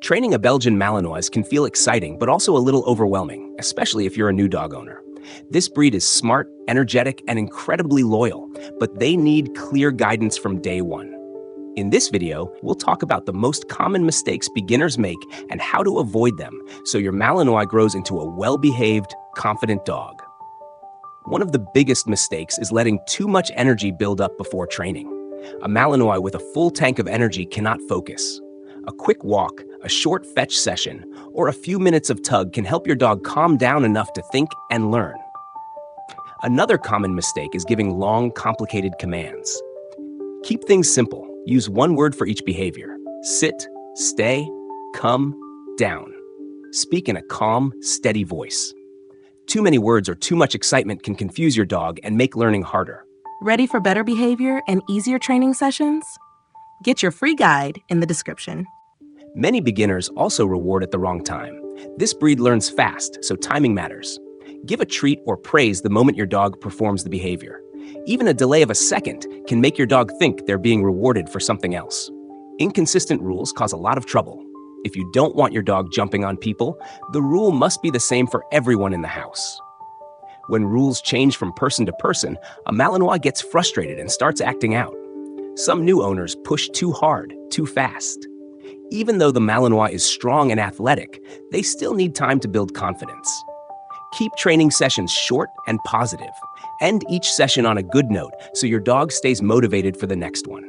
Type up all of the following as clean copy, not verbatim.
Training a Belgian Malinois can feel exciting, but also a little overwhelming, especially if you're a new dog owner. This breed is smart, energetic, and incredibly loyal, but they need clear guidance from day one. In this video, we'll talk about the most common mistakes beginners make and how to avoid them so your Malinois grows into a well-behaved, confident dog. One of the biggest mistakes is letting too much energy build up before training. A Malinois with a full tank of energy cannot focus. A quick walk, a short fetch session, or a few minutes of tug can help your dog calm down enough to think and learn. Another common mistake is giving long, complicated commands. Keep things simple. Use one word for each behavior. Sit, stay, come, down. Speak in a calm, steady voice. Too many words or too much excitement can confuse your dog and make learning harder. Ready for better behavior and easier training sessions? Get your free guide in the description. Many beginners also reward at the wrong time. This breed learns fast, so timing matters. Give a treat or praise the moment your dog performs the behavior. Even a delay of a second can make your dog think they're being rewarded for something else. Inconsistent rules cause a lot of trouble. If you don't want your dog jumping on people, the rule must be the same for everyone in the house. When rules change from person to person, a Malinois gets frustrated and starts acting out. Some new owners push too hard, too fast. Even though the Malinois is strong and athletic, they still need time to build confidence. Keep training sessions short and positive. End each session on a good note so your dog stays motivated for the next one.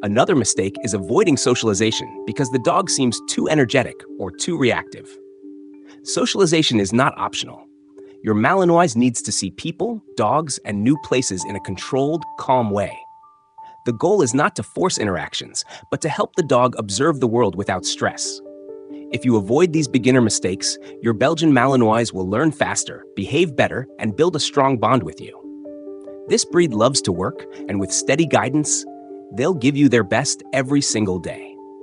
Another mistake is avoiding socialization because the dog seems too energetic or too reactive. Socialization is not optional. Your Malinois needs to see people, dogs, and new places in a controlled, calm way. The goal is not to force interactions, but to help the dog observe the world without stress. If you avoid these beginner mistakes, your Belgian Malinois will learn faster, behave better, and build a strong bond with you. This breed loves to work, and with steady guidance, they'll give you their best every single day.